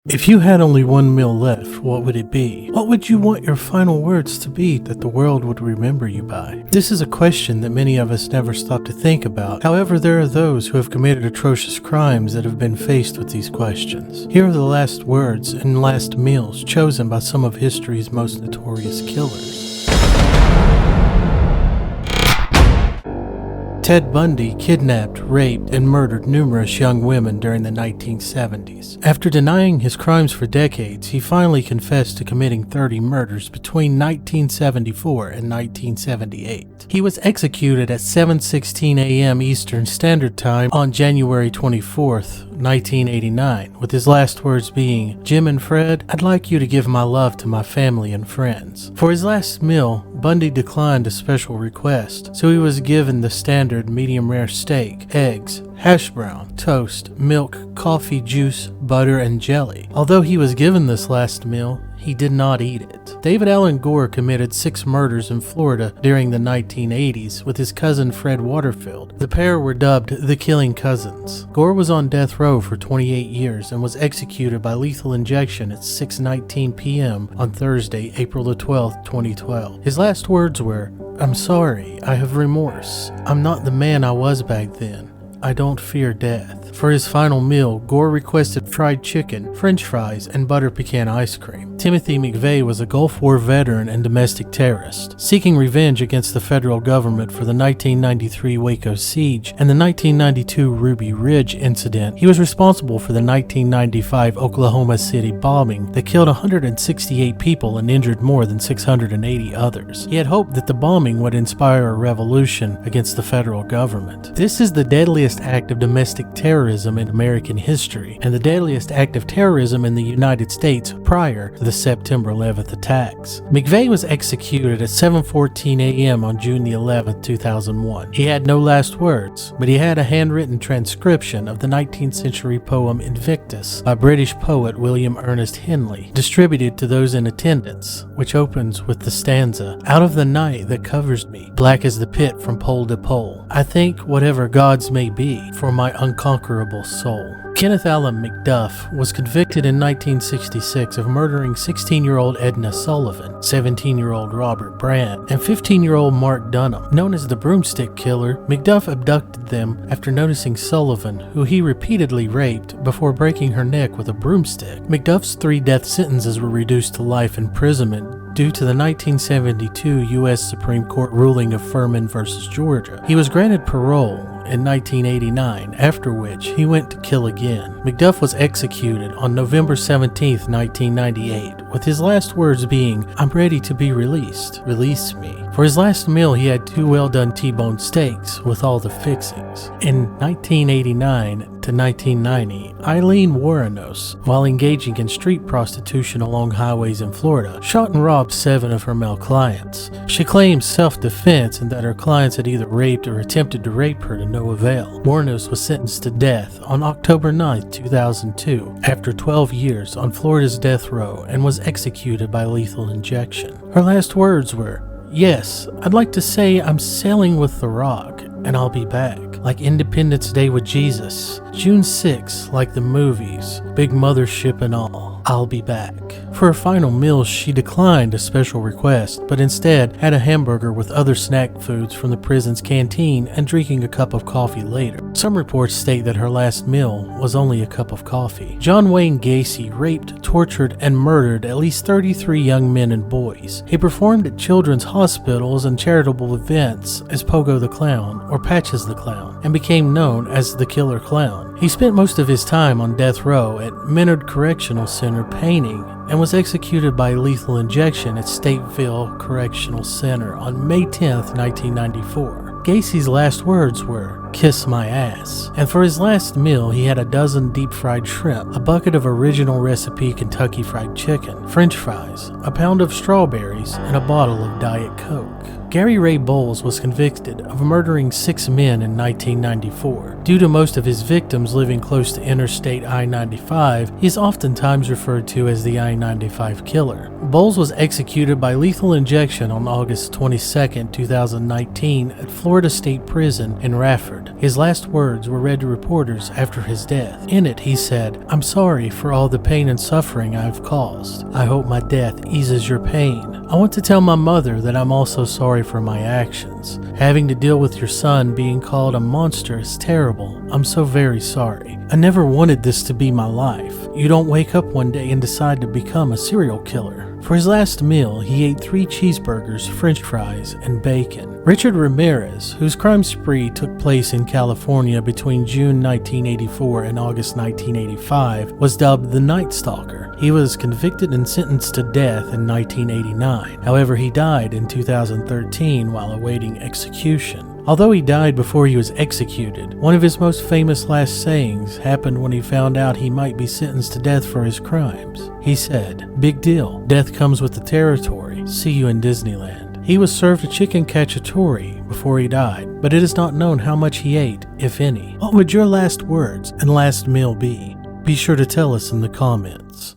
If you had only one meal left, what would it be? What would you want your final words to be that the world would remember you by? This is a question that many of us never stop to think about. However, there are those who have committed atrocious crimes that have been faced with these questions. Here are the last words and last meals chosen by some of history's most notorious killers. Ted Bundy kidnapped, raped, and murdered numerous young women during the 1970s. After denying his crimes for decades, he finally confessed to committing 30 murders between 1974 and 1978. He was executed at 7:16 a.m. Eastern Standard Time on January 24th, 1989, with his last words being, "Jim and Fred, I'd like you to give my love to my family and friends." For his last meal, Bundy declined a special request, so he was given the standard medium rare steak, eggs, hash brown, toast, milk, coffee, juice, butter, and jelly. Although he was given this last meal, he did not eat it. David Allen Gore committed 6 murders in Florida during the 1980s with his cousin Fred Waterfield. The pair were dubbed the Killing Cousins. Gore was on death row for 28 years and was executed by lethal injection at 6:19 p.m. on Thursday, April the 12th, 2012. His last words were, "I'm sorry, I have remorse. I'm not the man I was back then. I don't fear death." For his final meal, Gore requested fried chicken, french fries, and butter pecan ice cream. Timothy McVeigh was a Gulf War veteran and domestic terrorist, seeking revenge against the federal government for the 1993 Waco siege and the 1992 Ruby Ridge incident. He was responsible for the 1995 Oklahoma City bombing that killed 168 people and injured more than 680 others. He had hoped that the bombing would inspire a revolution against the federal government. This is the deadliest act of domestic terrorism in American history, and the deadliest act of terrorism in the United States prior to the September 11th attacks. McVeigh was executed at 7:14 a.m. on June the 11th, 2001. He had no last words, but he had a handwritten transcription of the 19th century poem Invictus by British poet William Ernest Henley, distributed to those in attendance, which opens with the stanza, "Out of the night that covers me, black as the pit from pole to pole, I think whatever gods may be for my unconquerable soul." Kenneth McDuff was convicted in 1966 of murdering 16-year-old Edna Sullivan, 17-year-old Robert Brand, and 15-year-old Mark Dunham. Known as the Broomstick Killer, McDuff abducted them after noticing Sullivan, who he repeatedly raped before breaking her neck with a broomstick. McDuff's 3 death sentences were reduced to life imprisonment due to the 1972 U.S. Supreme Court ruling of Furman v. Georgia. He was granted parole in 1989, after which he went to kill again. McDuff was executed on November 17, 1998, with his last words being, "I'm ready to be released. Release me." For his last meal, he had 2 well-done T-bone steaks with all the fixings. In 1989 to 1990, Aileen Wuornos, while engaging in street prostitution along highways in Florida, shot and robbed 7 of her male clients. She claimed self-defense and that her clients had either raped or attempted to rape her to no avail. Wuornos was sentenced to death on October 9, 2002, after 12 years on Florida's death row, and was executed by lethal injection. Her last words were, "Yes, I'd like to say I'm sailing with the Rock, and I'll be back. Like Independence Day with Jesus, June 6, like the movies, big mothership and all, I'll be back." For her final meal, she declined a special request, but instead had a hamburger with other snack foods from the prison's canteen and drinking a cup of coffee later. Some reports state that her last meal was only a cup of coffee. John Wayne Gacy raped, tortured, and murdered at least 33 young men and boys. He performed at children's hospitals and charitable events as Pogo the Clown or Patches the Clown, and became known as the Killer Clown. He spent most of his time on death row at Menard Correctional Center painting, and was executed by lethal injection at Stateville Correctional Center on May 10, 1994. Gacy's last words were, "Kiss my ass." And for his last meal, he had a dozen deep-fried shrimp, a bucket of original recipe Kentucky Fried Chicken, french fries, a pound of strawberries, and a bottle of Diet Coke. Gary Ray Bowles was convicted of murdering 6 men in 1994. Due to most of his victims living close to Interstate I-95, he is oftentimes referred to as the I-95 Killer. Bowles was executed by lethal injection on August 22, 2019 at Florida State Prison in Rafford. board. His last words were read to reporters after his death. In it, he said, "I'm sorry for all the pain and suffering I've caused. I hope my death eases your pain. I want to tell my mother that I'm also sorry for my actions. Having to deal with your son being called a monster is terrible. I'm so very sorry. I never wanted this to be my life. You don't wake up one day and decide to become a serial killer." For his last meal, he ate 3 cheeseburgers, french fries, and bacon. Richard Ramirez, whose crime spree took place in California between June 1984 and August 1985, was dubbed the Night Stalker. He was convicted and sentenced to death in 1989. However, he died in 2013 while awaiting execution. Although he died before he was executed, one of his most famous last sayings happened when he found out he might be sentenced to death for his crimes. He said, "Big deal. Death comes with the territory. See you in Disneyland." He was served a chicken cacciatore before he died, but it is not known how much he ate, if any. What would your last words and last meal be? Be sure to tell us in the comments.